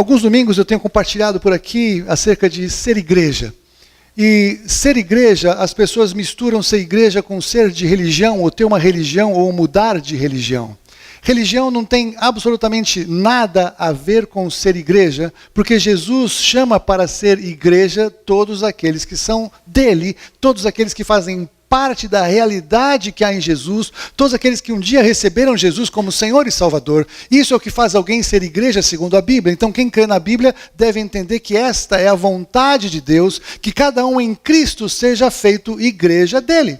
Alguns domingos eu tenho compartilhado por aqui acerca de ser igreja. E ser igreja, as pessoas misturam ser igreja com ser de religião, ou ter uma religião, ou mudar de religião. Religião não tem absolutamente nada a ver com ser igreja, porque Jesus chama para ser igreja todos aqueles que são dele, todos aqueles que fazem parte da realidade que há em Jesus, todos aqueles que um dia receberam Jesus como Senhor e Salvador. Isso é o que faz alguém ser igreja segundo a Bíblia. Então quem crê na Bíblia deve entender que esta é a vontade de Deus, que cada um em Cristo seja feito igreja dele.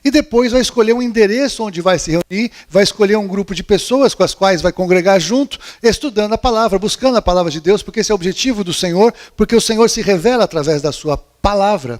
E depois vai escolher um endereço onde vai se reunir, vai escolher um grupo de pessoas com as quais vai congregar junto, estudando a palavra, buscando a palavra de Deus, porque esse é o objetivo do Senhor, porque o Senhor se revela através da sua palavra.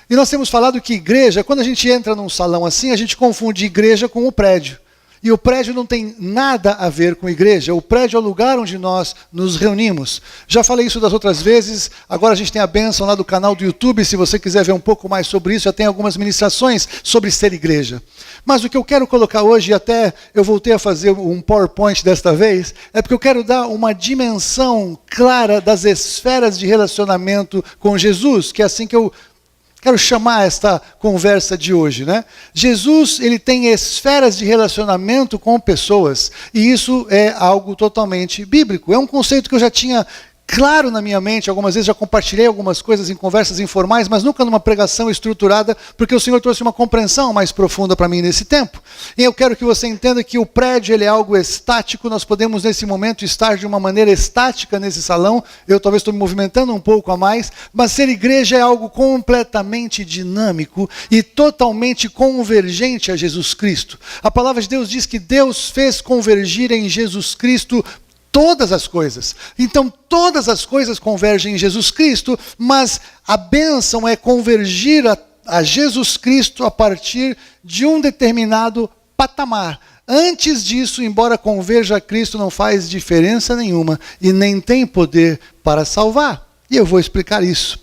E nós temos falado que igreja, quando a gente entra num salão assim, a gente confunde igreja com o prédio. E o prédio não tem nada a ver com igreja. O prédio é o lugar onde nós nos reunimos. Já falei isso das outras vezes. Agora a gente tem a bênção lá do canal do YouTube. Se você quiser ver um pouco mais sobre isso, já tem algumas ministrações sobre ser igreja. Mas o que eu quero colocar hoje, e até eu voltei a fazer um PowerPoint desta vez, é porque eu quero dar uma dimensão clara das esferas de relacionamento com Jesus, que é assim que eu quero chamar esta conversa de hoje, né? Jesus, ele tem esferas de relacionamento com pessoas, e isso é algo totalmente bíblico. É um conceito que eu já tinha claro na minha mente, algumas vezes já compartilhei algumas coisas em conversas informais, mas nunca numa pregação estruturada, porque o Senhor trouxe uma compreensão mais profunda para mim nesse tempo. E eu quero que você entenda que o prédio ele é algo estático, nós podemos nesse momento estar de uma maneira estática nesse salão, eu talvez estou me movimentando um pouco a mais, mas ser igreja é algo completamente dinâmico e totalmente convergente a Jesus Cristo. A palavra de Deus diz que Deus fez convergir em Jesus Cristo todas as coisas. Então, todas as coisas convergem em Jesus Cristo, mas a bênção é convergir a Jesus Cristo a partir de um determinado patamar. Antes disso, embora converja a Cristo, não faz diferença nenhuma e nem tem poder para salvar. E eu vou explicar isso.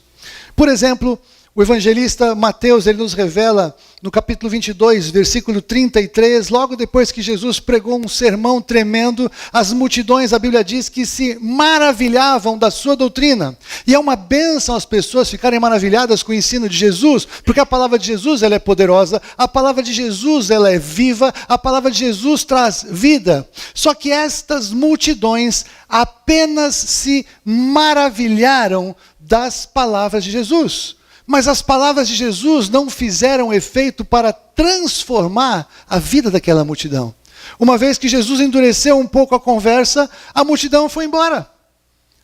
Por exemplo, o evangelista Mateus, ele nos revela no capítulo 22, versículo 33, logo depois que Jesus pregou um sermão tremendo, as multidões, a Bíblia diz, que se maravilhavam da sua doutrina. E é uma bênção as pessoas ficarem maravilhadas com o ensino de Jesus, porque a palavra de Jesus ela é poderosa, a palavra de Jesus ela é viva, a palavra de Jesus traz vida. Só que estas multidões apenas se maravilharam das palavras de Jesus. Mas as palavras de Jesus não fizeram efeito para transformar a vida daquela multidão. Uma vez que Jesus endureceu um pouco a conversa, a multidão foi embora.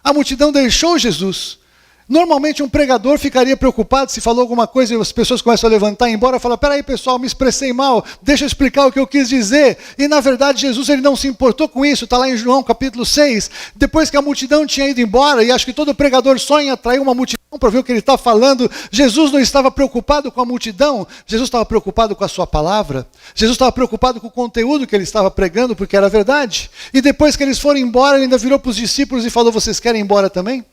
A multidão deixou Jesus. Normalmente um pregador ficaria preocupado se falou alguma coisa e as pessoas começam a levantar e ir embora e falar, peraí pessoal, me expressei mal, deixa eu explicar o que eu quis dizer. E na verdade Jesus ele não se importou com isso, está lá em João capítulo 6. Depois que a multidão tinha ido embora, e acho que todo pregador sonha em atrair uma multidão para ver o que ele está falando, Jesus não estava preocupado com a multidão, Jesus estava preocupado com a sua palavra, Jesus estava preocupado com o conteúdo que ele estava pregando, porque era verdade. E depois que eles foram embora, ele ainda virou para os discípulos e falou, vocês querem ir embora também?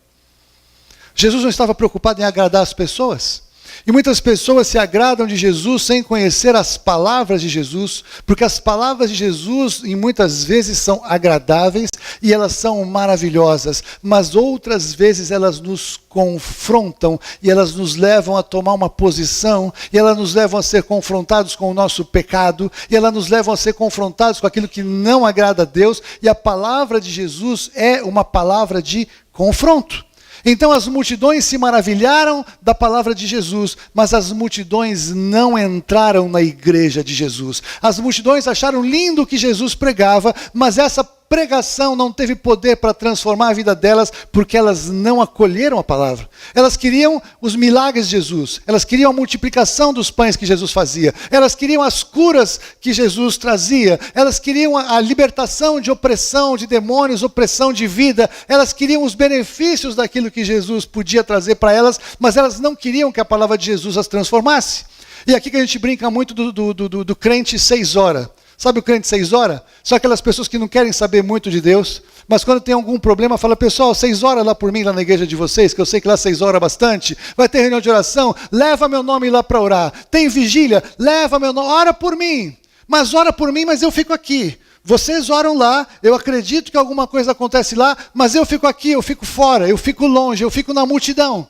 Jesus não estava preocupado em agradar as pessoas. E muitas pessoas se agradam de Jesus sem conhecer as palavras de Jesus, porque as palavras de Jesus, em muitas vezes, são agradáveis e elas são maravilhosas, mas outras vezes elas nos confrontam e elas nos levam a tomar uma posição, e elas nos levam a ser confrontados com o nosso pecado, e elas nos levam a ser confrontados com aquilo que não agrada a Deus, e a palavra de Jesus é uma palavra de confronto. Então as multidões se maravilharam da palavra de Jesus, mas as multidões não entraram na igreja de Jesus. As multidões acharam lindo o que Jesus pregava, mas essa pregação não teve poder para transformar a vida delas, porque elas não acolheram a palavra. Elas queriam os milagres de Jesus, elas queriam a multiplicação dos pães que Jesus fazia, elas queriam as curas que Jesus trazia, elas queriam a libertação de opressão, de demônios, opressão de vida, elas queriam os benefícios daquilo que Jesus podia trazer para elas, mas elas não queriam que a palavra de Jesus as transformasse. E aqui que a gente brinca muito do crente 6 horas. Sabe o crente 6 horas? São aquelas pessoas que não querem saber muito de Deus, mas quando tem algum problema, fala, pessoal, 6 horas lá por mim, lá na igreja de vocês, que eu sei que lá 6 horas é bastante, vai ter reunião de oração, leva meu nome lá para orar. Tem vigília, leva meu nome, ora por mim, mas eu fico aqui. Vocês oram lá, eu acredito que alguma coisa acontece lá, mas eu fico aqui, eu fico fora, eu fico longe, eu fico na multidão.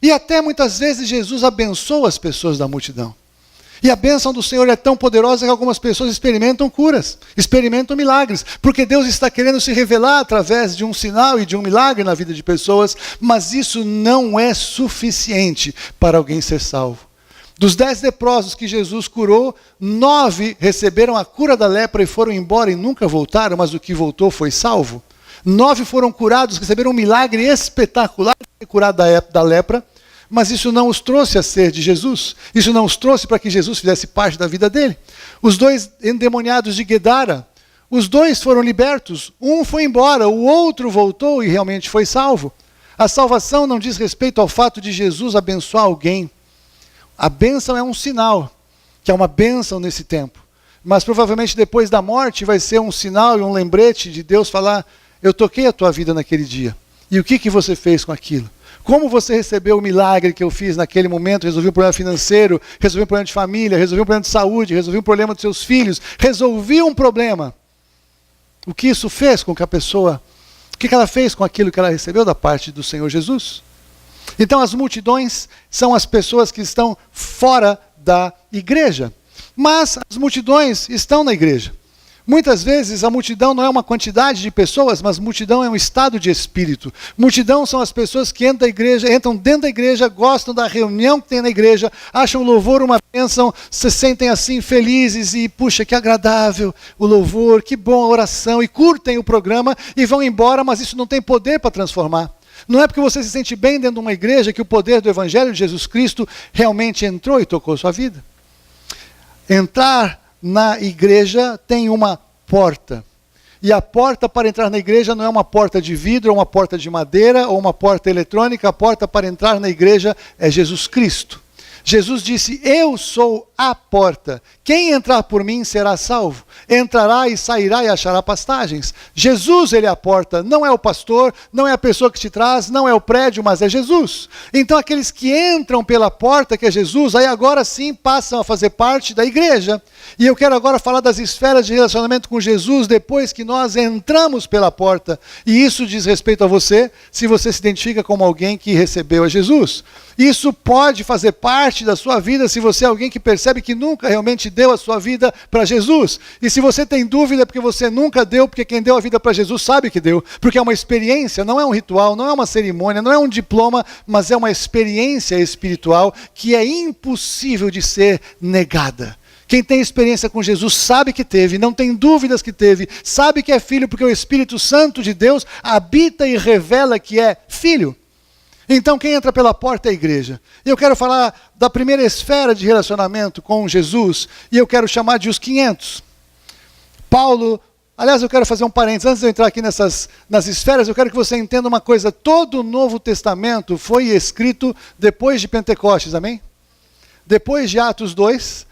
E até muitas vezes Jesus abençoa as pessoas da multidão. E a bênção do Senhor é tão poderosa que algumas pessoas experimentam curas, experimentam milagres, porque Deus está querendo se revelar através de um sinal e de um milagre na vida de pessoas, mas isso não é suficiente para alguém ser salvo. Dos 10 leprosos que Jesus curou, 9 receberam a cura da lepra e foram embora e nunca voltaram, mas o que voltou foi salvo. 9 foram curados, receberam um milagre espetacular de ser curado da lepra, mas isso não os trouxe a ser de Jesus. Isso não os trouxe para que Jesus fizesse parte da vida dele. Os 2 endemoniados de Guedara, os 2 foram libertos. Um foi embora, o outro voltou e realmente foi salvo. A salvação não diz respeito ao fato de Jesus abençoar alguém. A bênção é um sinal, que é uma bênção nesse tempo. Mas provavelmente depois da morte vai ser um sinal e um lembrete de Deus falar, eu toquei a tua vida naquele dia. E o que você fez com aquilo? Como você recebeu o milagre que eu fiz naquele momento, resolvi um problema financeiro, resolvi um problema de família, resolvi um problema de saúde, resolvi um problema dos seus filhos, resolvi um problema. O que isso fez com que a pessoa, o que ela fez com aquilo que ela recebeu da parte do Senhor Jesus? Então as multidões são as pessoas que estão fora da igreja, mas as multidões estão na igreja. Muitas vezes a multidão não é uma quantidade de pessoas, mas multidão é um estado de espírito. Multidão são as pessoas que entram dentro da igreja, gostam da reunião que tem na igreja, acham o louvor uma bênção, se sentem assim felizes e, puxa, que agradável o louvor, que bom a oração, e curtem o programa e vão embora, mas isso não tem poder para transformar. Não é porque você se sente bem dentro de uma igreja que o poder do Evangelho de Jesus Cristo realmente entrou e tocou sua vida. Entrar na igreja tem uma porta. E a porta para entrar na igreja não é uma porta de vidro, ou uma porta de madeira, ou uma porta eletrônica. A porta para entrar na igreja é Jesus Cristo. Jesus disse, eu sou a porta. Quem entrar por mim será salvo. Entrará e sairá e achará pastagens. Jesus, ele é a porta. Não é o pastor, não é a pessoa que te traz, não é o prédio, mas é Jesus. Então aqueles que entram pela porta, que é Jesus, aí agora sim passam a fazer parte da igreja. E eu quero agora falar das esferas de relacionamento com Jesus depois que nós entramos pela porta. E isso diz respeito a você, se você se identifica como alguém que recebeu a Jesus. Isso pode fazer parte da sua vida se você é alguém que percebe que nunca realmente deu a sua vida para Jesus. E se você tem dúvida porque você nunca deu, porque quem deu a vida para Jesus sabe que deu. Porque é uma experiência, não é um ritual, não é uma cerimônia, não é um diploma, mas é uma experiência espiritual que é impossível de ser negada. Quem tem experiência com Jesus sabe que teve, não tem dúvidas que teve, sabe que é filho porque o Espírito Santo de Deus habita e revela que é filho. Então quem entra pela porta é a igreja. E eu quero falar da primeira esfera de relacionamento com Jesus, e eu quero chamar de os 500. Paulo, aliás, eu quero fazer um parênteses, antes de eu entrar aqui nas esferas, eu quero que você entenda uma coisa, todo o Novo Testamento foi escrito depois de Pentecostes, amém? Depois de Atos 2,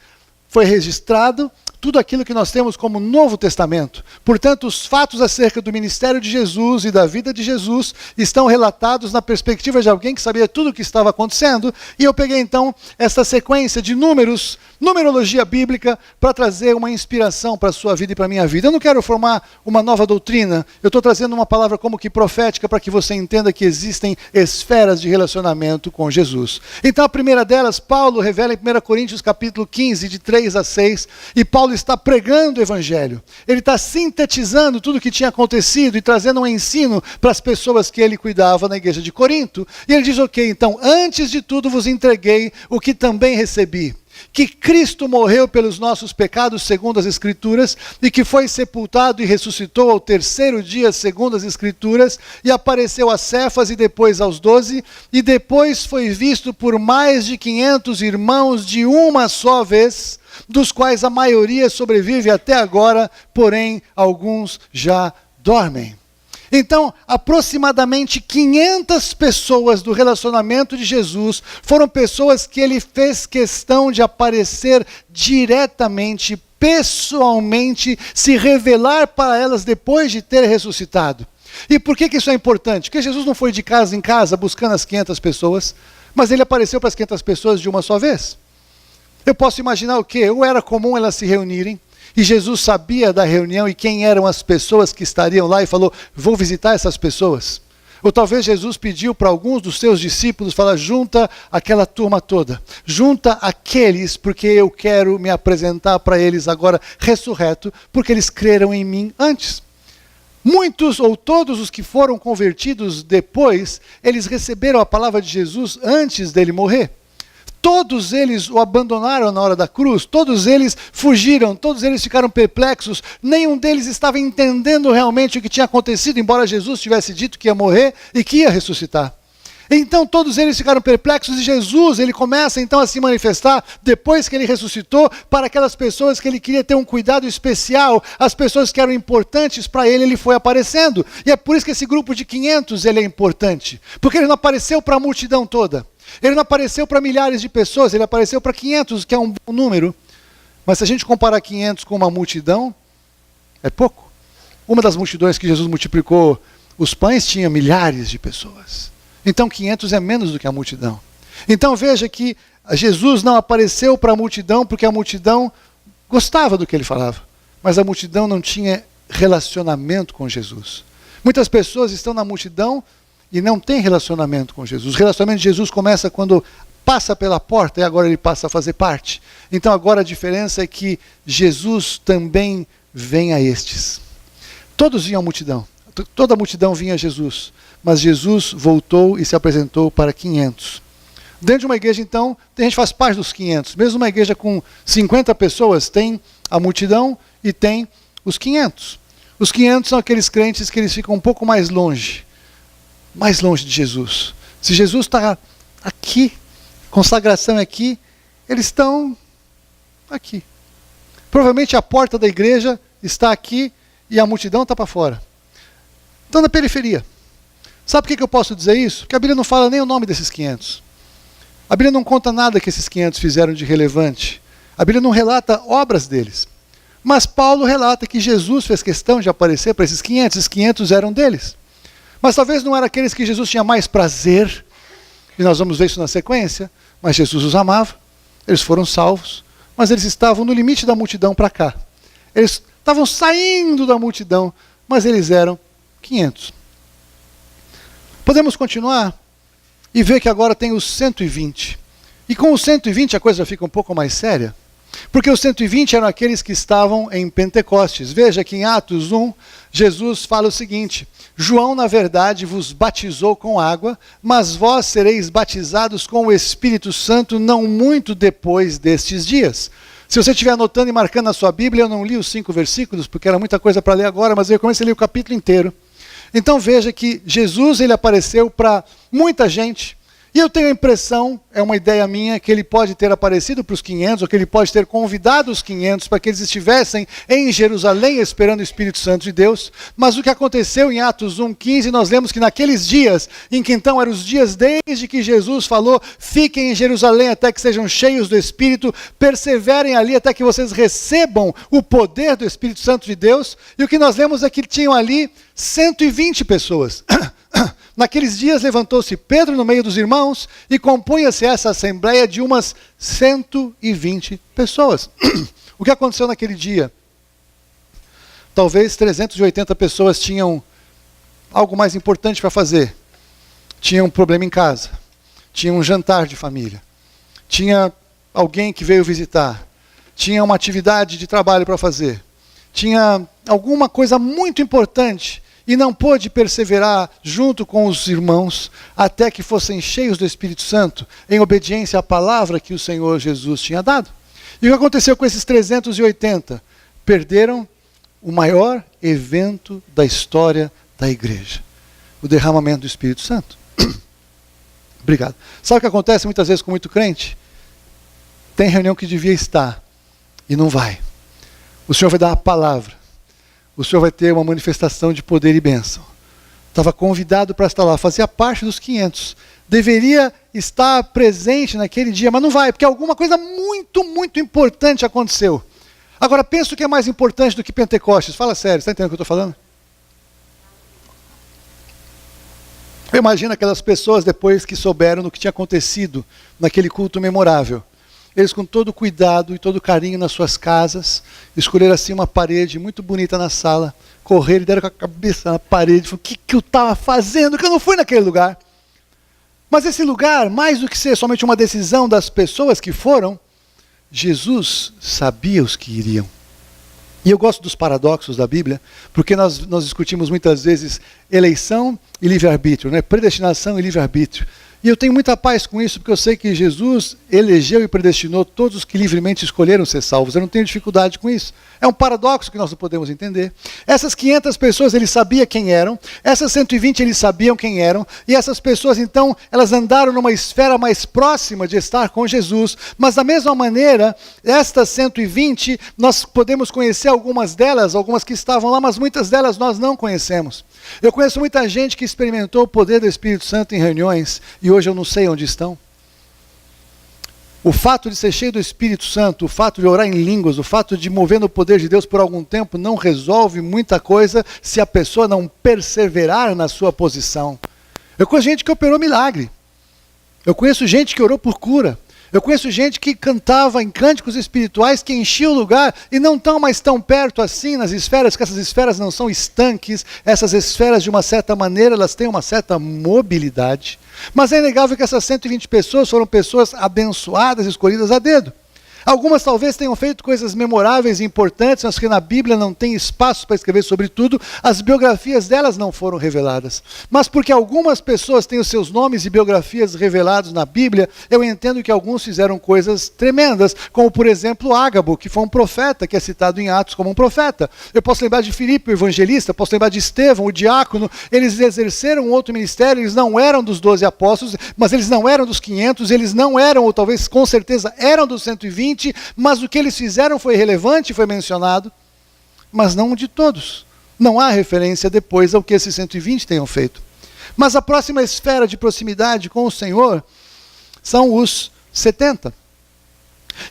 foi registrado tudo aquilo que nós temos como Novo Testamento. Portanto, os fatos acerca do ministério de Jesus e da vida de Jesus estão relatados na perspectiva de alguém que sabia tudo o que estava acontecendo. E eu peguei então essa sequência de números, numerologia bíblica, para trazer uma inspiração para a sua vida e para a minha vida. Eu não quero formar uma nova doutrina, eu estou trazendo uma palavra como que profética para que você entenda que existem esferas de relacionamento com Jesus. Então a primeira delas, Paulo revela em 1 Coríntios capítulo 15, de 3 a 6, e Paulo está pregando o evangelho. Ele está sintetizando tudo o que tinha acontecido e trazendo um ensino para as pessoas que ele cuidava na igreja de Corinto. E ele diz, ok, então, antes de tudo vos entreguei o que também recebi. que Cristo morreu pelos nossos pecados, segundo as Escrituras, e que foi sepultado e ressuscitou ao terceiro dia, segundo as Escrituras, e apareceu a Cefas e depois aos 12, e depois foi visto por mais de 500 irmãos de uma só vez, dos quais a maioria sobrevive até agora, porém alguns já dormem. Então, aproximadamente 500 pessoas do relacionamento de Jesus foram pessoas que ele fez questão de aparecer diretamente, pessoalmente, se revelar para elas depois de ter ressuscitado. E por que isso é importante? Porque Jesus não foi de casa em casa buscando as 500 pessoas, mas ele apareceu para as 500 pessoas de uma só vez. Eu posso imaginar o quê? Ou era comum elas se reunirem, e Jesus sabia da reunião e quem eram as pessoas que estariam lá e falou, vou visitar essas pessoas. Ou talvez Jesus pediu para alguns dos seus discípulos, falar, junta aquela turma toda, junta aqueles, porque eu quero me apresentar para eles agora ressurreto, porque eles creram em mim antes. Muitos ou todos os que foram convertidos depois, eles receberam a palavra de Jesus antes dele morrer. Todos eles o abandonaram na hora da cruz, todos eles fugiram, todos eles ficaram perplexos, nenhum deles estava entendendo realmente o que tinha acontecido, embora Jesus tivesse dito que ia morrer e que ia ressuscitar. Então todos eles ficaram perplexos e Jesus, ele começa então a se manifestar depois que ele ressuscitou para aquelas pessoas que ele queria ter um cuidado especial, as pessoas que eram importantes para ele, ele foi aparecendo. E é por isso que esse grupo de 500 ele é importante, porque ele não apareceu para a multidão toda. Ele não apareceu para milhares de pessoas, ele apareceu para 500, que é um bom número. Mas se a gente comparar 500 com uma multidão, é pouco. Uma das multidões que Jesus multiplicou os pães tinha milhares de pessoas. Então 500 é menos do que a multidão. Então veja que Jesus não apareceu para a multidão porque a multidão gostava do que ele falava. Mas a multidão não tinha relacionamento com Jesus. Muitas pessoas estão na multidão e não tem relacionamento com Jesus. O relacionamento de Jesus começa quando passa pela porta e agora ele passa a fazer parte. Então agora a diferença é que Jesus também vem a estes. Todos vinham à multidão. Toda a multidão vinha a Jesus. Mas Jesus voltou e se apresentou para 500. Dentro de uma igreja, então, a gente faz parte dos 500. Mesmo uma igreja com 50 pessoas, tem a multidão e tem os 500. Os 500 são aqueles crentes que eles ficam um pouco mais longe de Jesus. Se Jesus está aqui, consagração é aqui, eles estão aqui. Provavelmente a porta da igreja está aqui e a multidão está para fora. Estão na periferia. Sabe por que eu posso dizer isso? Porque a Bíblia não fala nem o nome desses 500. A Bíblia não conta nada que esses 500 fizeram de relevante. A Bíblia não relata obras deles. Mas Paulo relata que Jesus fez questão de aparecer para esses 500. Esses 500 eram deles. Mas talvez não eram aqueles que Jesus tinha mais prazer, e nós vamos ver isso na sequência, mas Jesus os amava, eles foram salvos, mas eles estavam no limite da multidão para cá. Eles estavam saindo da multidão, mas eles eram 500. Podemos continuar e ver que agora tem os 120. E com os 120 a coisa já fica um pouco mais séria. Porque os 120 eram aqueles que estavam em Pentecostes. Veja que em Atos 1, Jesus fala o seguinte: João, na verdade, vos batizou com água, mas vós sereis batizados com o Espírito Santo não muito depois destes dias. Se você estiver anotando e marcando na sua Bíblia, eu não li os 5 versículos, porque era muita coisa para ler agora, mas eu comecei a ler o capítulo inteiro. Então veja que Jesus ele apareceu para muita gente. E eu tenho a impressão, é uma ideia minha, que ele pode ter aparecido para os 500, ou que ele pode ter convidado os 500 para que eles estivessem em Jerusalém esperando o Espírito Santo de Deus. Mas o que aconteceu em Atos 1:15, nós lemos que naqueles dias, em que então eram os dias desde que Jesus falou, fiquem em Jerusalém até que sejam cheios do Espírito, perseverem ali até que vocês recebam o poder do Espírito Santo de Deus. E o que nós lemos é que tinham ali 120 pessoas. Naqueles dias levantou-se Pedro no meio dos irmãos e compunha-se essa assembleia de umas 120 pessoas. O que aconteceu naquele dia? Talvez 380 pessoas tinham algo mais importante para fazer. Tinha um problema em casa. Tinha um jantar de família. Tinha alguém que veio visitar. Tinha uma atividade de trabalho para fazer. Tinha alguma coisa muito importante. e não pôde perseverar junto com os irmãos até que fossem cheios do Espírito Santo, em obediência à palavra que o Senhor Jesus tinha dado. E o que aconteceu com esses 380? Perderam o maior evento da história da igreja, o derramamento do Espírito Santo. Obrigado. Sabe o que acontece muitas vezes com muito crente? Tem reunião que devia estar e não vai. O Senhor vai dar uma palavra. O Senhor vai ter uma manifestação de poder e bênção. Estava convidado para estar lá, fazia parte dos 500. Deveria estar presente naquele dia, mas não vai, porque alguma coisa muito, muito importante aconteceu. Agora, pensa o que é mais importante do que Pentecostes. Fala sério, está entendendo o que eu estou falando? Eu imagino aquelas pessoas depois que souberam do que tinha acontecido naquele culto memorável. Eles com todo cuidado e todo carinho nas suas casas, escolheram assim uma parede muito bonita na sala, correram e deram com a cabeça na parede, falaram, o que eu estava fazendo, que eu não fui naquele lugar. Mas esse lugar, mais do que ser somente uma decisão das pessoas que foram, Jesus sabia os que iriam. E eu gosto dos paradoxos da Bíblia, porque nós discutimos muitas vezes eleição e livre-arbítrio, né? Predestinação e livre-arbítrio. E eu tenho muita paz com isso, porque eu sei que Jesus elegeu e predestinou todos os que livremente escolheram ser salvos. Eu não tenho dificuldade com isso. É um paradoxo que nós não podemos entender. Essas 500 pessoas, ele sabia quem eram. Essas 120, eles sabiam quem eram. E essas pessoas, então, elas andaram numa esfera mais próxima de estar com Jesus. Mas, da mesma maneira, estas 120, nós podemos conhecer algumas delas, algumas que estavam lá, mas muitas delas nós não conhecemos. Eu conheço muita gente que experimentou o poder do Espírito Santo em reuniões e hoje eu não sei onde estão. O fato de ser cheio do Espírito Santo, o fato de orar em línguas, o fato de mover no poder de Deus por algum tempo não resolve muita coisa se a pessoa não perseverar na sua posição. Eu conheço gente que operou milagre. Eu conheço gente que orou por cura. Eu conheço gente que cantava em cânticos espirituais que enchia o lugar e não estão mais tão perto assim nas esferas, porque essas esferas não são estanques, essas esferas de uma certa maneira elas têm uma certa mobilidade. Mas é inegável que essas 120 pessoas foram pessoas abençoadas, escolhidas a dedo. Algumas talvez tenham feito coisas memoráveis e importantes, mas que na Bíblia não tem espaço para escrever sobre tudo, as biografias delas não foram reveladas. Mas porque algumas pessoas têm os seus nomes e biografias revelados na Bíblia, eu entendo que alguns fizeram coisas tremendas, como por exemplo Ágabo, que foi um profeta, que é citado em Atos como um profeta. Eu posso lembrar de Filipe, o evangelista, posso lembrar de Estevão, o diácono. Eles exerceram um outro ministério, eles não eram dos 12 apóstolos, mas eles não eram dos 500, eles não eram, ou talvez com certeza eram dos 120, mas o que eles fizeram foi relevante, foi mencionado, mas não de todos. Não há referência depois ao que esses 120 tenham feito. Mas a próxima esfera de proximidade com o Senhor são os 70.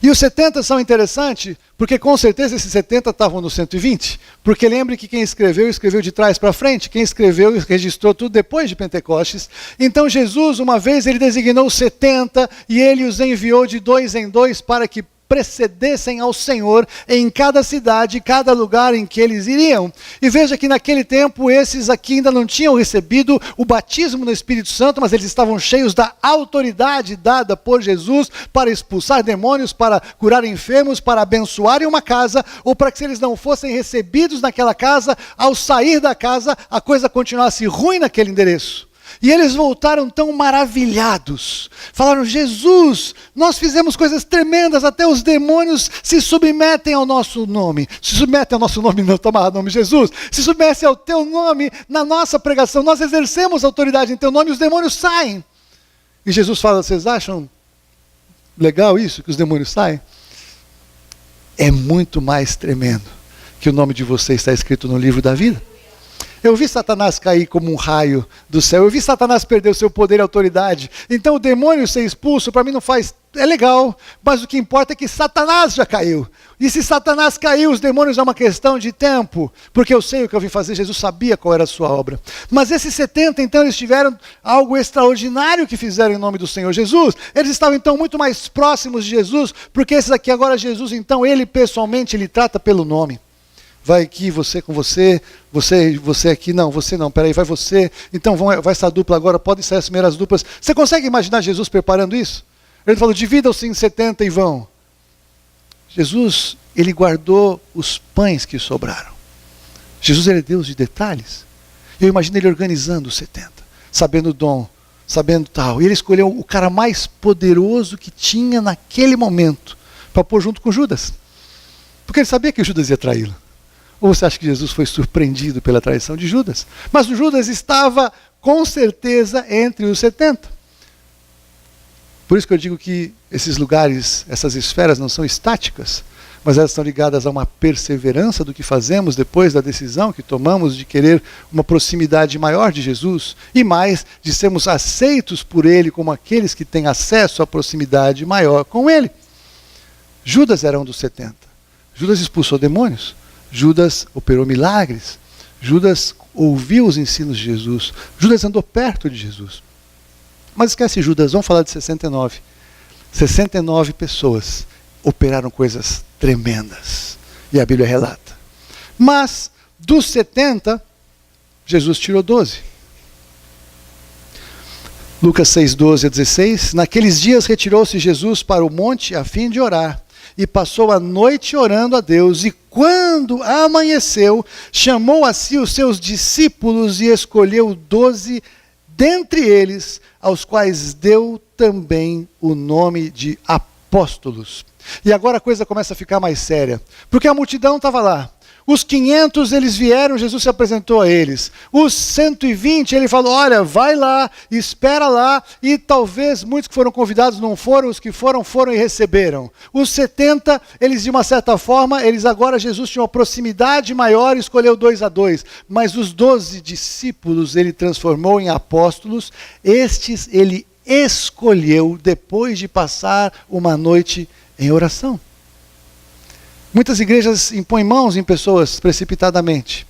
E os 70 são interessantes, porque com certeza esses 70 estavam no 120, porque lembre que quem escreveu de trás para frente, quem escreveu e registrou tudo depois de Pentecostes. Então Jesus, uma vez, ele designou 70 e ele os enviou de 2 em 2 para que precedessem ao Senhor em cada cidade, cada lugar em que eles iriam. E veja que naquele tempo esses aqui ainda não tinham recebido o batismo no Espírito Santo, mas eles estavam cheios da autoridade dada por Jesus para expulsar demônios, para curar enfermos, para abençoarem uma casa, ou para que se eles não fossem recebidos naquela casa, ao sair da casa, a coisa continuasse ruim naquele endereço. E eles voltaram tão maravilhados. Falaram, Jesus, nós fizemos coisas tremendas, até os demônios se submetem ao nosso nome. Se submetem ao nosso nome, não, toma o nome Jesus. Se submetem ao teu nome na nossa pregação. Nós exercemos autoridade em teu nome e os demônios saem. E Jesus fala, vocês acham legal isso, que os demônios saem? É muito mais tremendo que o nome de vocês está escrito no livro da vida. Eu vi Satanás cair como um raio do céu. Eu vi Satanás perder o seu poder e autoridade. Então o demônio ser expulso, para mim não faz... É legal, mas o que importa é que Satanás já caiu. E se Satanás caiu, os demônios é uma questão de tempo. Porque eu sei o que eu vim fazer, Jesus sabia qual era a sua obra. Mas esses 70, então, eles tiveram algo extraordinário que fizeram em nome do Senhor Jesus. Eles estavam, então, muito mais próximos de Jesus, porque esses aqui agora, Jesus, então, ele pessoalmente, ele trata pelo nome. Vai aqui, você com você aqui, não, você não, peraí, vai você, então vai essa dupla agora, podem sair as primeiras duplas. Você consegue imaginar Jesus preparando isso? Ele falou, dividam-se em 70 e vão. Jesus, ele guardou os pães que sobraram. Jesus, ele é Deus de detalhes. Eu imagino ele organizando os 70, sabendo o dom, sabendo tal. E ele escolheu o cara mais poderoso que tinha naquele momento para pôr junto com Judas. Porque ele sabia que Judas ia traí-lo. Ou você acha que Jesus foi surpreendido pela traição de Judas? Mas o Judas estava com certeza entre os 70. Por isso que eu digo que esses lugares, essas esferas não são estáticas, mas elas estão ligadas a uma perseverança do que fazemos depois da decisão que tomamos de querer uma proximidade maior de Jesus e mais de sermos aceitos por Ele como aqueles que têm acesso à proximidade maior com Ele. Judas era um dos 70. Judas expulsou demônios. Judas operou milagres. Judas ouviu os ensinos de Jesus. Judas andou perto de Jesus. Mas esquece Judas, vamos falar de 69. 69 pessoas operaram coisas tremendas. E a Bíblia relata. Mas, dos 70, Jesus tirou 12. Lucas 6, 12 a 16. Naqueles dias retirou-se Jesus para o monte a fim de orar. E passou a noite orando a Deus. E quando amanheceu, chamou a si os seus discípulos e escolheu 12 dentre eles, aos quais deu também o nome de apóstolos. E agora a coisa começa a ficar mais séria, porque a multidão estava lá. Os 500 eles vieram, Jesus se apresentou a eles. Os 120 ele falou, olha, vai lá, espera lá, e talvez muitos que foram convidados não foram, os que foram e receberam. Os 70, eles de uma certa forma, eles agora, Jesus tinha uma proximidade maior e escolheu 2 a 2. Mas os 12 discípulos ele transformou em apóstolos, estes ele escolheu depois de passar uma noite em oração. Muitas igrejas impõem mãos em pessoas precipitadamente.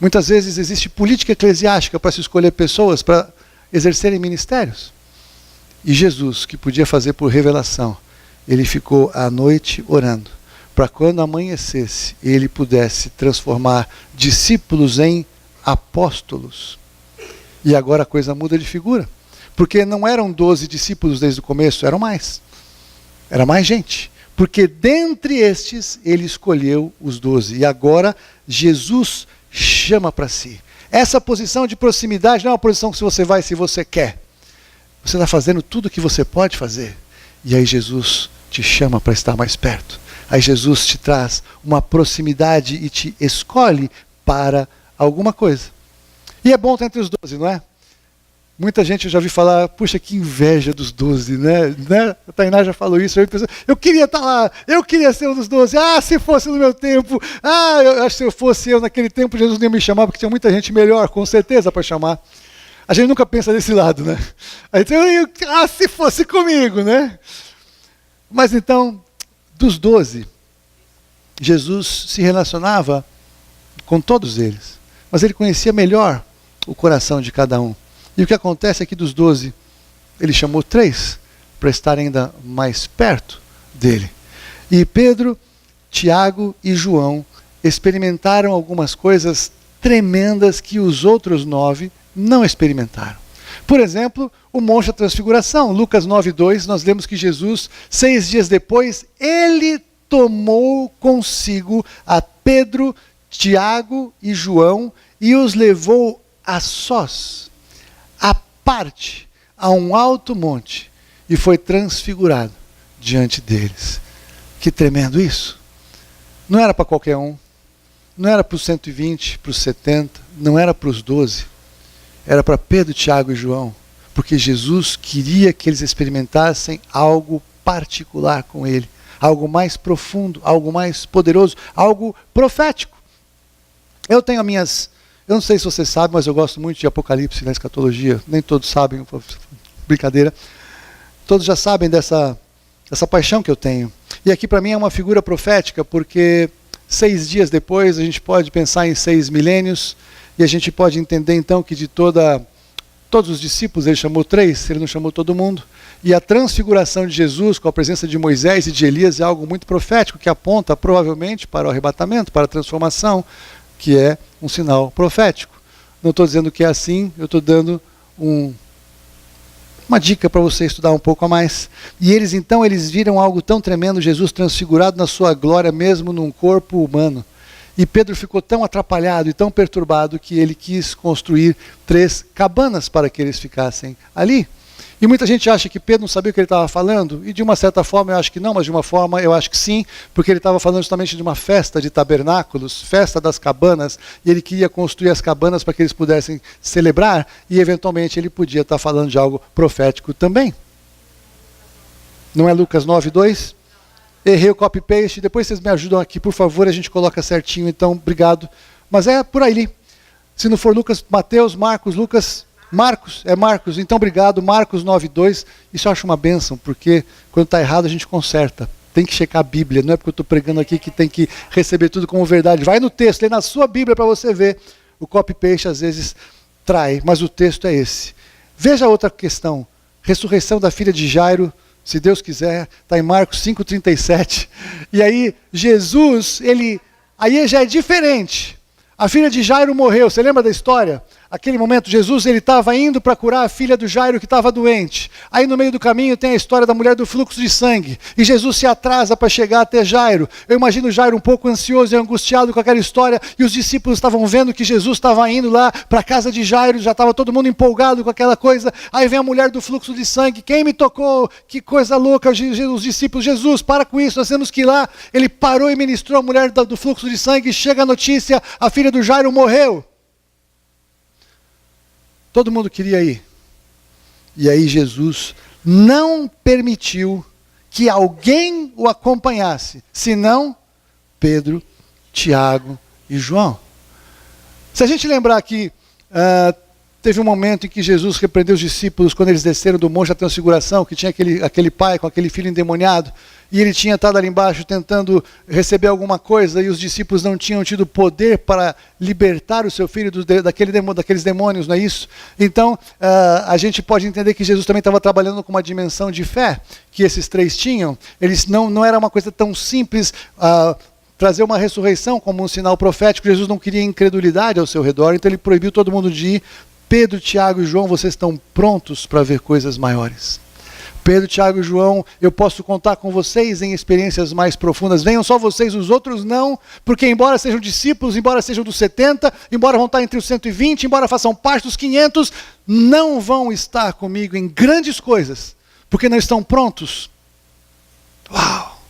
Muitas vezes existe política eclesiástica para se escolher pessoas para exercerem ministérios. E Jesus, que podia fazer por revelação, ele ficou à noite orando, para quando amanhecesse, ele pudesse transformar discípulos em apóstolos. E agora a coisa muda de figura, porque não eram 12 discípulos desde o começo, eram mais. Era mais gente. Porque dentre estes, ele escolheu os 12. E agora, Jesus chama para si. Essa posição de proximidade não é uma posição que se você vai, se você quer. Você está fazendo tudo o que você pode fazer. E aí Jesus te chama para estar mais perto. Aí Jesus te traz uma proximidade e te escolhe para alguma coisa. E é bom estar entre os 12, não é? Muita gente eu já ouvi falar, puxa, que inveja dos 12, né? A Tainá já falou isso. Eu queria estar lá, eu queria ser um dos 12. Ah, se fosse no meu tempo. Ah, eu acho que se eu fosse eu naquele tempo, Jesus não ia me chamar, porque tinha muita gente melhor, com certeza, para chamar. A gente nunca pensa desse lado, né? Aí, se fosse comigo, né? Mas então, dos 12, Jesus se relacionava com todos eles. Mas ele conhecia melhor o coração de cada um. E o que acontece é que dos 12, ele chamou 3 para estar ainda mais perto dele. E Pedro, Tiago e João experimentaram algumas coisas tremendas que os outros 9 não experimentaram. Por exemplo, o monte da transfiguração. Lucas 9:2, nós lemos que Jesus, 6 dias depois, ele tomou consigo a Pedro, Tiago e João e os levou a sós, à parte, a um alto monte, e foi transfigurado diante deles. Que tremendo isso! Não era para qualquer um, não era para os 120, para os 70, não era para os 12, era para Pedro, Tiago e João, porque Jesus queria que eles experimentassem algo particular com ele, algo mais profundo, algo mais poderoso, algo profético. Eu tenho eu não sei se você sabe, mas eu gosto muito de Apocalipse na escatologia. Nem todos sabem, brincadeira. Todos já sabem dessa paixão que eu tenho. E aqui para mim é uma figura profética, porque 6 dias depois a gente pode pensar em 6 milênios, e a gente pode entender então que de todos os discípulos ele chamou 3, ele não chamou todo mundo. E a transfiguração de Jesus com a presença de Moisés e de Elias é algo muito profético, que aponta provavelmente para o arrebatamento, para a transformação, que é um sinal profético. Não estou dizendo que é assim, eu estou dando uma dica para você estudar um pouco a mais. E eles viram algo tão tremendo, Jesus transfigurado na sua glória, mesmo num corpo humano. E Pedro ficou tão atrapalhado e tão perturbado que ele quis construir 3 cabanas para que eles ficassem ali. E muita gente acha que Pedro não sabia o que ele estava falando, e de uma certa forma eu acho que não, mas de uma forma eu acho que sim, porque ele estava falando justamente de uma festa de tabernáculos, festa das cabanas, e ele queria construir as cabanas para que eles pudessem celebrar, e eventualmente ele podia estar falando de algo profético também. Não é Lucas 9:2? Errei o copy-paste, depois vocês me ajudam aqui, por favor, a gente coloca certinho, então, obrigado. Mas é por aí. Se não for Lucas, Mateus, Marcos, Lucas... Marcos, então obrigado, Marcos 9:2, isso eu acho uma bênção, porque quando está errado a gente conserta, tem que checar a Bíblia, não é porque eu estou pregando aqui que tem que receber tudo como verdade, vai no texto, lê na sua Bíblia para você ver, o copy-paste às vezes trai, mas o texto é esse. Veja outra questão, ressurreição da filha de Jairo, se Deus quiser, está em Marcos 5:37, e aí Jesus, aí já é diferente, a filha de Jairo morreu, você lembra da história? Aquele momento, Jesus estava indo para curar a filha do Jairo que estava doente. Aí no meio do caminho tem a história da mulher do fluxo de sangue. E Jesus se atrasa para chegar até Jairo. Eu imagino Jairo um pouco ansioso e angustiado com aquela história. E os discípulos estavam vendo que Jesus estava indo lá para a casa de Jairo. Já estava todo mundo empolgado com aquela coisa. Aí vem a mulher do fluxo de sangue. Quem me tocou? Que coisa louca. Os discípulos, Jesus, para com isso. Nós temos que ir lá. Ele parou e ministrou a mulher do fluxo de sangue. Chega a notícia, a filha do Jairo morreu. Todo mundo queria ir. E aí Jesus não permitiu que alguém o acompanhasse, senão Pedro, Tiago e João. Se a gente lembrar que teve um momento em que Jesus repreendeu os discípulos quando eles desceram do Monte da Transfiguração, que tinha aquele pai com aquele filho endemoniado, e ele tinha estado ali embaixo tentando receber alguma coisa, e os discípulos não tinham tido poder para libertar o seu filho daqueles demônios, não é isso? Então, a gente pode entender que Jesus também estava trabalhando com uma dimensão de fé, que esses 3 tinham. Eles não era uma coisa tão simples, trazer uma ressurreição como um sinal profético. Jesus não queria incredulidade ao seu redor, então ele proibiu todo mundo de ir. Pedro, Tiago e João, vocês estão prontos para ver coisas maiores. Pedro, Tiago e João, eu posso contar com vocês em experiências mais profundas. Venham só vocês, os outros não, porque embora sejam discípulos, embora sejam dos 70, embora vão estar entre os 120, embora façam parte dos 500, não vão estar comigo em grandes coisas, porque não estão prontos. Uau!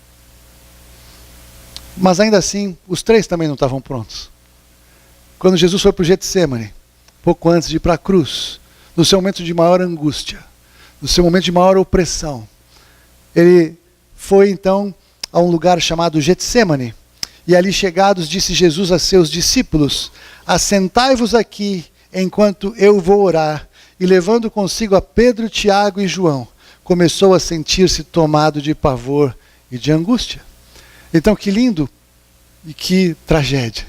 Mas ainda assim, os 3 também não estavam prontos. Quando Jesus foi para o Getsemane, pouco antes de ir para a cruz, no seu momento de maior angústia, no seu momento de maior opressão, ele foi então a um lugar chamado Getsemane, e ali chegados disse Jesus a seus discípulos: assentai-vos aqui enquanto eu vou orar. E levando consigo a Pedro, Tiago e João, começou a sentir-se tomado de pavor e de angústia. Então que lindo e que tragédia.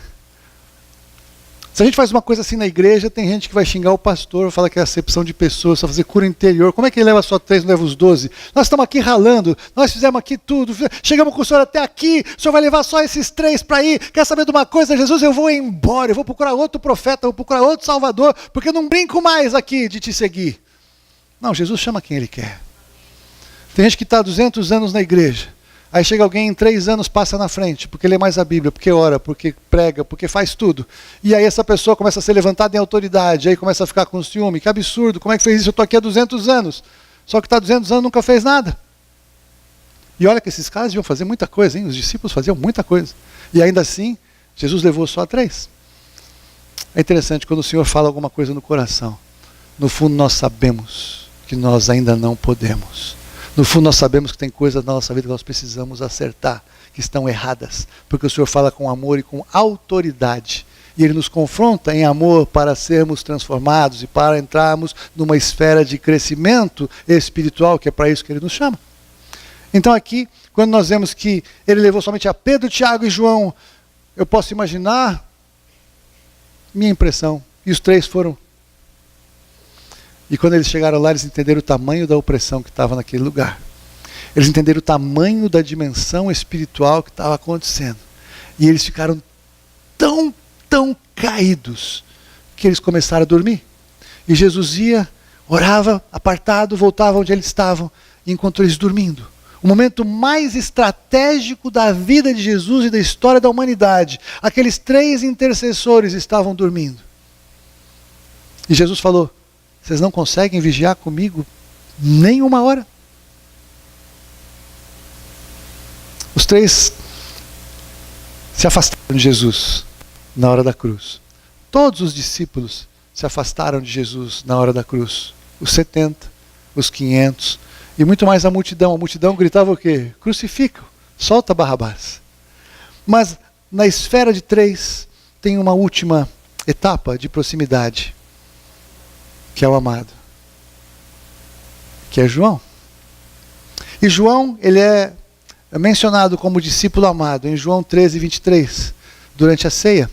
Se a gente faz uma coisa assim na igreja, tem gente que vai xingar o pastor, fala que é acepção de pessoas, só fazer cura interior. Como é que ele leva só 3, não leva os 12? Nós estamos aqui ralando, nós fizemos aqui tudo, chegamos com o senhor até aqui, o senhor vai levar só esses 3 para ir. Quer saber de uma coisa, Jesus? Eu vou embora, eu vou procurar outro profeta, eu vou procurar outro salvador, porque eu não brinco mais aqui de te seguir. Não, Jesus chama quem ele quer. Tem gente que está há 200 anos na igreja. Aí chega alguém em 3 anos, passa na frente, porque lê mais a Bíblia, porque ora, porque prega, porque faz tudo. E aí essa pessoa começa a ser levantada em autoridade, aí começa a ficar com ciúme. Que absurdo, como é que fez isso? Eu estou aqui há 200 anos. Só que está há 200 anos, nunca fez nada. E olha que esses caras iam fazer muita coisa, hein? Os discípulos faziam muita coisa. E ainda assim, Jesus levou só 3. É interessante quando o Senhor fala alguma coisa no coração. No fundo nós sabemos que nós ainda não podemos. No fundo nós sabemos que tem coisas na nossa vida que nós precisamos acertar, que estão erradas, porque o Senhor fala com amor e com autoridade, e Ele nos confronta em amor para sermos transformados e para entrarmos numa esfera de crescimento espiritual, que é para isso que Ele nos chama. Então aqui, quando nós vemos que Ele levou somente a Pedro, Tiago e João, eu posso imaginar, minha impressão, e os 3 foram. E quando eles chegaram lá, eles entenderam o tamanho da opressão que estava naquele lugar. Eles entenderam o tamanho da dimensão espiritual que estava acontecendo. E eles ficaram tão caídos, que eles começaram a dormir. E Jesus ia, orava, apartado, voltava onde eles estavam, e encontrou eles dormindo. O momento mais estratégico da vida de Jesus e da história da humanidade. Aqueles 3 intercessores estavam dormindo. E Jesus falou: vocês não conseguem vigiar comigo nem uma hora? Os 3 se afastaram de Jesus na hora da cruz. Todos os discípulos se afastaram de Jesus na hora da cruz. Os 70, os 500 e muito mais a multidão. A multidão gritava o quê? Crucifica, solta Barrabás. Mas na esfera de 3 tem uma última etapa de proximidade, que é o amado, que é João. E João, ele é mencionado como discípulo amado em João 13, 23, durante a ceia.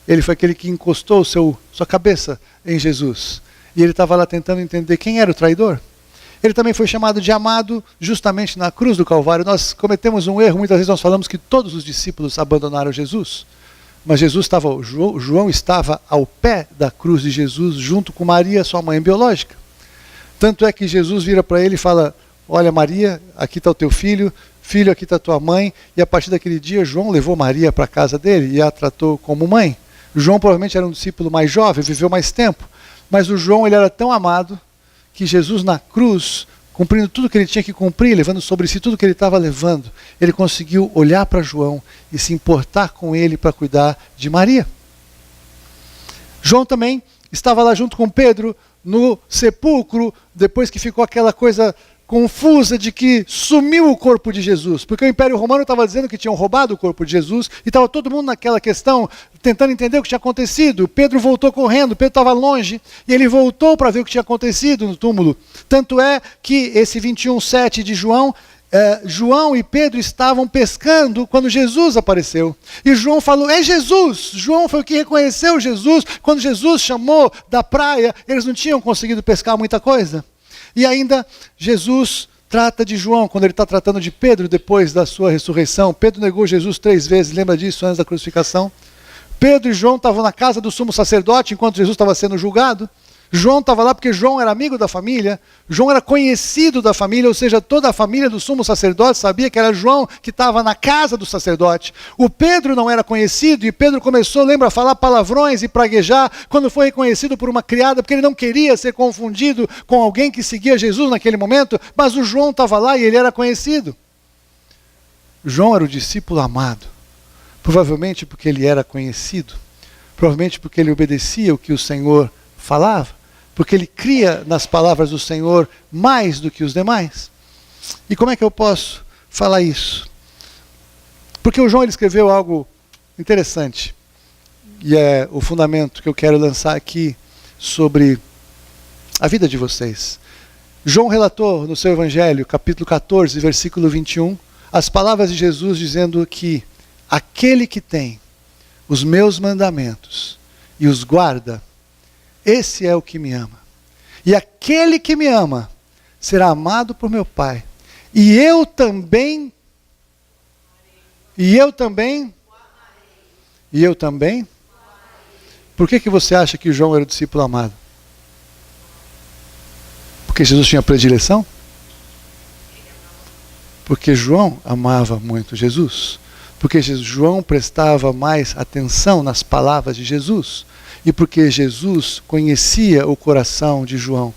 Ele foi aquele que encostou sua cabeça em Jesus. E ele estava lá tentando entender quem era o traidor. Ele também foi chamado de amado justamente na cruz do Calvário. Nós cometemos um erro, muitas vezes nós falamos que todos os discípulos abandonaram Jesus. Mas João estava ao pé da cruz de Jesus, junto com Maria, sua mãe biológica. Tanto é que Jesus vira para ele e fala: olha Maria, aqui está o teu filho, filho, aqui está a tua mãe. E a partir daquele dia, João levou Maria para a casa dele e a tratou como mãe. João provavelmente era um discípulo mais jovem, viveu mais tempo. Mas o João, ele era tão amado que Jesus na cruz, cumprindo tudo que ele tinha que cumprir, levando sobre si tudo que ele estava levando, ele conseguiu olhar para João e se importar com ele para cuidar de Maria. João também estava lá junto com Pedro no sepulcro, depois que ficou aquela coisa confusa de que sumiu o corpo de Jesus, porque o Império Romano estava dizendo que tinham roubado o corpo de Jesus, e estava todo mundo naquela questão, tentando entender o que tinha acontecido. Pedro voltou correndo, Pedro estava longe, e ele voltou para ver o que tinha acontecido no túmulo. Tanto é que esse 21:7 de João, João e Pedro estavam pescando quando Jesus apareceu. E João falou: é Jesus! João foi o que reconheceu Jesus. Quando Jesus chamou da praia, eles não tinham conseguido pescar muita coisa. E ainda Jesus trata de João, quando ele está tratando de Pedro depois da sua ressurreição. Pedro negou Jesus 3 vezes, lembra disso antes da crucificação? Pedro e João estavam na casa do sumo sacerdote enquanto Jesus estava sendo julgado. João estava lá porque João era amigo da família, João era conhecido da família, ou seja, toda a família do sumo sacerdote sabia que era João que estava na casa do sacerdote. O Pedro não era conhecido e Pedro começou, lembra, a falar palavrões e praguejar quando foi reconhecido por uma criada, porque ele não queria ser confundido com alguém que seguia Jesus naquele momento, mas o João estava lá e ele era conhecido. João era o discípulo amado, provavelmente porque ele era conhecido, provavelmente porque ele obedecia o que o Senhor falava, porque ele cria nas palavras do Senhor mais do que os demais. E como é que eu posso falar isso? Porque o João, ele escreveu algo interessante, e é o fundamento que eu quero lançar aqui sobre a vida de vocês. João relatou no seu Evangelho, capítulo 14, versículo 21, as palavras de Jesus dizendo que aquele que tem os meus mandamentos e os guarda, esse é o que me ama. E aquele que me ama será amado por meu Pai. E eu também. Por que você acha que João era o discípulo amado? Porque Jesus tinha predileção? Porque João amava muito Jesus. Porque João prestava mais atenção nas palavras de Jesus. E porque Jesus conhecia o coração de João.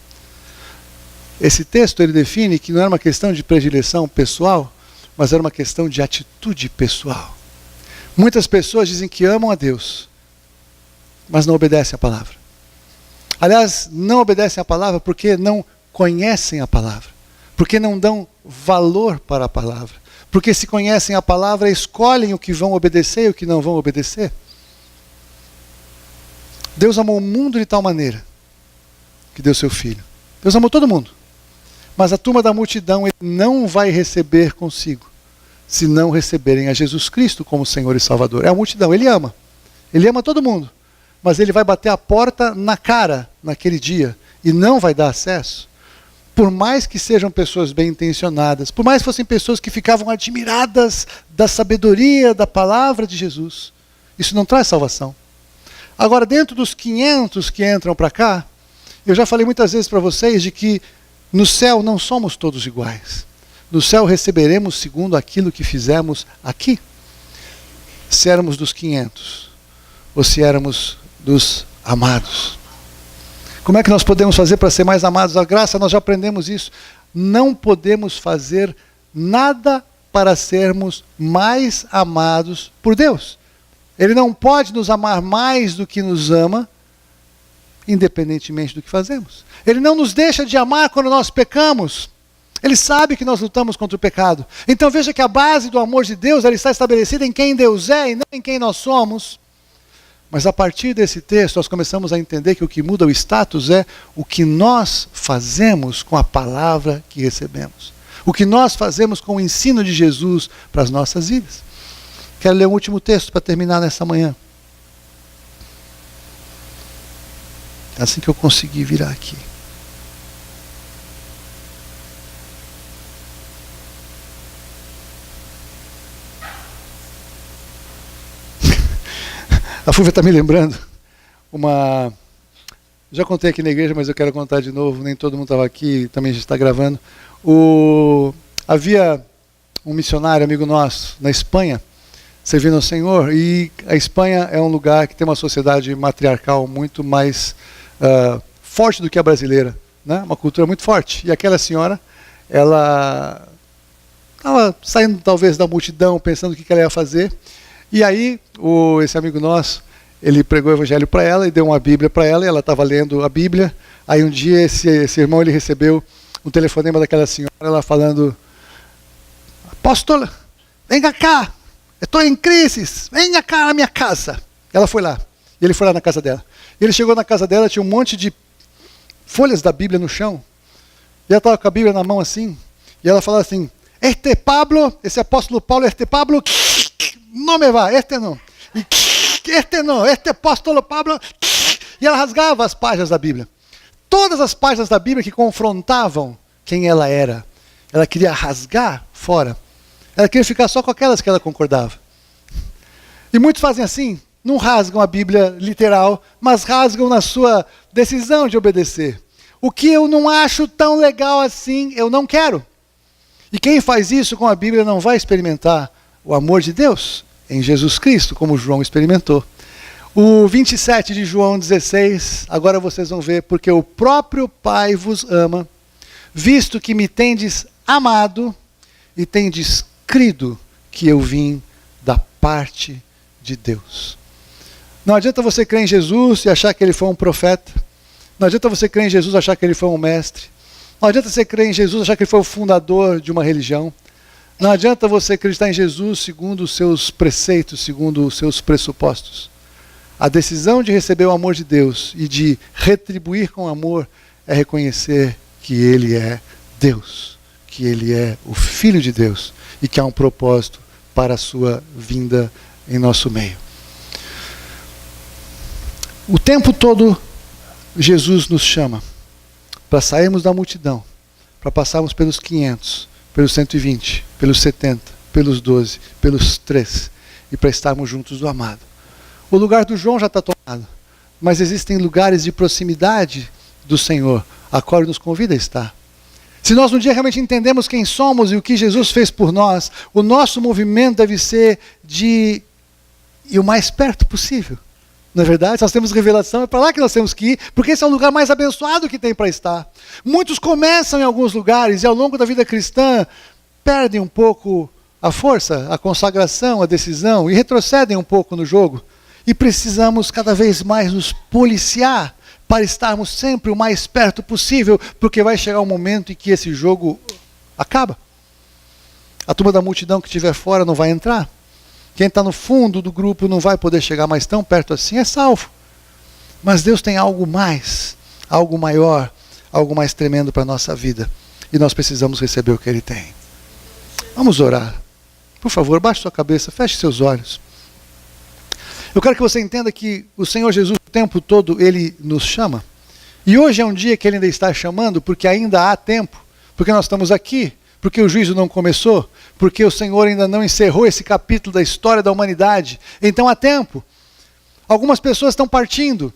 Esse texto ele define que não era uma questão de predileção pessoal, mas era uma questão de atitude pessoal. Muitas pessoas dizem que amam a Deus, mas não obedecem a palavra. Aliás, não obedecem a palavra porque não conhecem a palavra, porque não dão valor para a palavra, porque se conhecem a palavra, escolhem o que vão obedecer e o que não vão obedecer. Deus amou o mundo de tal maneira que deu seu Filho. Deus amou todo mundo. Mas a turma da multidão ele não vai receber consigo, se não receberem a Jesus Cristo como Senhor e Salvador. É a multidão, ele ama. Ele ama todo mundo. Mas ele vai bater a porta na cara naquele dia e não vai dar acesso. Por mais que sejam pessoas bem intencionadas, por mais que fossem pessoas que ficavam admiradas da sabedoria da palavra de Jesus, isso não traz salvação. Agora, dentro dos 500 que entram para cá, eu já falei muitas vezes para vocês de que no céu não somos todos iguais. no céu receberemos segundo aquilo que fizemos aqui. Se éramos dos 500, ou se éramos dos amados. Como é que nós podemos fazer para ser mais amados da graça? Nós já aprendemos isso. Não podemos fazer nada para sermos mais amados por Deus. Ele não pode nos amar mais do que nos ama, independentemente do que fazemos. Ele não nos deixa de amar quando nós pecamos. Ele sabe que nós lutamos contra o pecado. Então veja que a base do amor de Deus, ela está estabelecida em quem Deus é e não em quem nós somos. Mas a partir desse texto nós começamos a entender que o que muda o status é o que nós fazemos com a palavra que recebemos. O que nós fazemos com o ensino de Jesus para as nossas vidas. Quero ler um último texto para terminar nessa manhã. É assim que eu consegui virar aqui. A Fúvia está me lembrando já contei aqui na igreja, mas eu quero contar de novo, nem todo mundo estava aqui, também a gente está gravando. Havia um missionário, amigo nosso, na Espanha, servindo ao Senhor, e a Espanha é um lugar que tem uma sociedade matriarcal muito mais forte do que a brasileira, né? Uma cultura muito forte. E aquela senhora, ela estava saindo talvez da multidão, pensando o que ela ia fazer. E aí, esse amigo nosso, ele pregou o evangelho para ela e deu uma Bíblia para ela, e ela estava lendo a Bíblia. Aí um dia esse irmão ele recebeu um telefonema daquela senhora, ela falando: apóstola, venha cá, eu estou em crise, venha cá na minha casa. Ela foi lá, e ele foi lá na casa dela. Ele chegou na casa dela, tinha um monte de folhas da Bíblia no chão, e ela estava com a Bíblia na mão assim, e ela falava assim: esse apóstolo Paulo, Pablo, não me va, não. Este apóstolo Pablo. E ela rasgava as páginas da Bíblia. Todas as páginas da Bíblia que confrontavam quem ela era. Ela queria rasgar fora. Ela queria ficar só com aquelas que ela concordava. E muitos fazem assim, não rasgam a Bíblia literal, mas rasgam na sua decisão de obedecer. O que eu não acho tão legal assim, eu não quero. E quem faz isso com a Bíblia não vai experimentar o amor de Deus em Jesus Cristo, como João experimentou. O 27 de João 16, agora vocês vão ver: porque o próprio Pai vos ama, visto que me tendes amado e tendes crido que eu vim da parte de Deus. Não adianta você crer em Jesus e achar que ele foi um profeta. Não adianta você crer em Jesus e achar que ele foi um mestre. Não adianta você crer em Jesus e achar que ele foi o fundador de uma religião. Não adianta você acreditar em Jesus segundo os seus preceitos, segundo os seus pressupostos. A decisão de receber o amor de Deus e de retribuir com amor é reconhecer que Ele é Deus, que Ele é o Filho de Deus e que há um propósito para a sua vinda em nosso meio. O tempo todo Jesus nos chama para sairmos da multidão, para passarmos pelos 500, pelos 120, pelos 70, pelos 12, pelos 3 e para estarmos juntos do amado. O lugar do João já está tomado, mas existem lugares de proximidade do Senhor, a qual Ele nos convida a estar. Se nós um dia realmente entendemos quem somos e o que Jesus fez por nós, o nosso movimento deve ser de ir o mais perto possível. Não é verdade? Se nós temos revelação, é para lá que nós temos que ir, porque esse é o lugar mais abençoado que tem para estar. Muitos começam em alguns lugares e ao longo da vida cristã perdem um pouco a força, a consagração, a decisão e retrocedem um pouco no jogo. E precisamos cada vez mais nos policiar para estarmos sempre o mais perto possível, porque vai chegar um momento em que esse jogo acaba. A turma da multidão que estiver fora não vai entrar. Quem está no fundo do grupo não vai poder chegar mais tão perto assim, é salvo. Mas Deus tem algo mais, algo maior, algo mais tremendo para a nossa vida. E nós precisamos receber o que Ele tem. Vamos orar. Por favor, baixe sua cabeça, feche seus olhos. Eu quero que você entenda que o Senhor Jesus, o tempo todo, Ele nos chama. E hoje é um dia que Ele ainda está chamando, porque ainda há tempo. Porque nós estamos aqui. Porque o juízo não começou, porque o Senhor ainda não encerrou esse capítulo da história da humanidade. Então há tempo. Algumas pessoas estão partindo,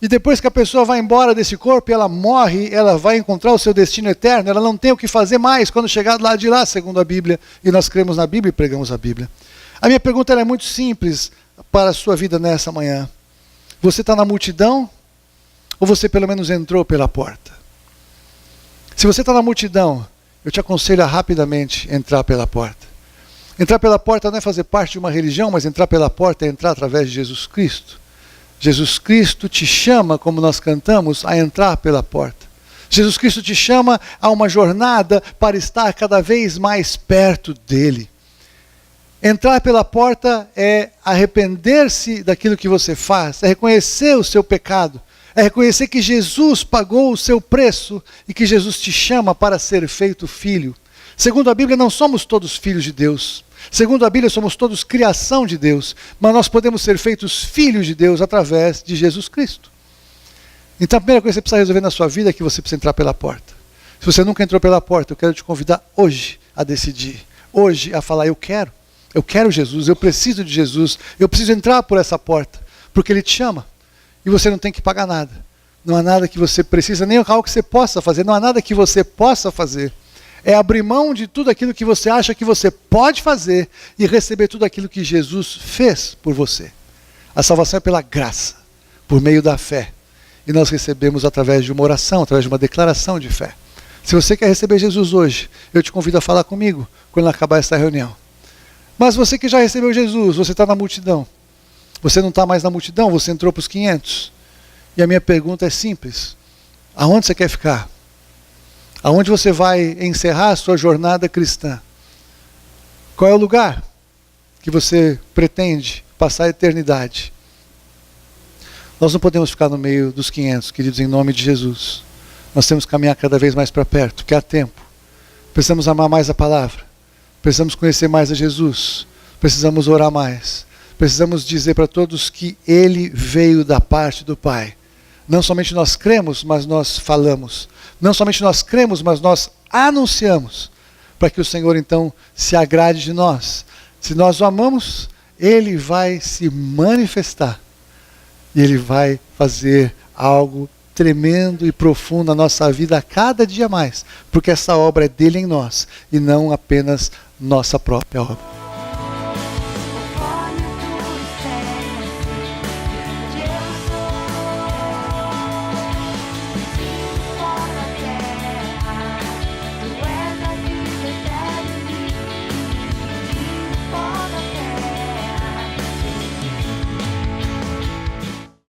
E depois que a pessoa vai embora desse corpo, ela morre, ela vai encontrar o seu destino eterno, ela não tem o que fazer mais quando chegar do lado de lá, segundo a Bíblia. E nós cremos na Bíblia e pregamos a Bíblia. A minha pergunta é muito simples para a sua vida nessa manhã. Você está na multidão ou você pelo menos entrou pela porta? Se você está na multidão, eu te aconselho a rapidamente entrar pela porta. Entrar pela porta não é fazer parte de uma religião, mas entrar pela porta é entrar através de Jesus Cristo. Jesus Cristo te chama, como nós cantamos, a entrar pela porta. Jesus Cristo te chama a uma jornada para estar cada vez mais perto dele. Entrar pela porta é arrepender-se daquilo que você faz, é reconhecer o seu pecado, é reconhecer que Jesus pagou o seu preço e que Jesus te chama para ser feito filho. Segundo a Bíblia, não somos todos filhos de Deus. Segundo a Bíblia, somos todos criação de Deus, mas nós podemos ser feitos filhos de Deus através de Jesus Cristo. Então a primeira coisa que você precisa resolver na sua vida é que você precisa entrar pela porta. Se você nunca entrou pela porta, eu quero te convidar hoje a decidir, hoje a falar, eu quero Jesus, eu preciso de Jesus, eu preciso entrar por essa porta, porque Ele te chama, e você não tem que pagar nada. Não há nada que você precisa, nem algo que você possa fazer, não há nada que você possa fazer. É abrir mão de tudo aquilo que você acha que você pode fazer e receber tudo aquilo que Jesus fez por você. A salvação é pela graça, por meio da fé. E nós recebemos através de uma oração, através de uma declaração de fé. Se você quer receber Jesus hoje, eu te convido a falar comigo quando acabar essa reunião. Mas você que já recebeu Jesus, você está na multidão. Você não está mais na multidão, você entrou para os 500. E a minha pergunta é simples. Aonde você quer ficar? Aonde você vai encerrar a sua jornada cristã? Qual é o lugar que você pretende passar a eternidade? Nós não podemos ficar no meio dos 500, queridos, em nome de Jesus. Nós temos que caminhar cada vez mais para perto, porque há tempo. Precisamos amar mais a palavra. Precisamos conhecer mais a Jesus. Precisamos orar mais. Precisamos dizer para todos que Ele veio da parte do Pai. Não somente nós cremos, mas nós falamos. Não somente nós cremos, mas nós anunciamos. Para que o Senhor então se agrade de nós. Se nós o amamos, Ele vai se manifestar. E Ele vai fazer algo tremendo e profundo na nossa vida a cada dia mais. Porque essa obra é dele em nós e não apenas nossa própria obra.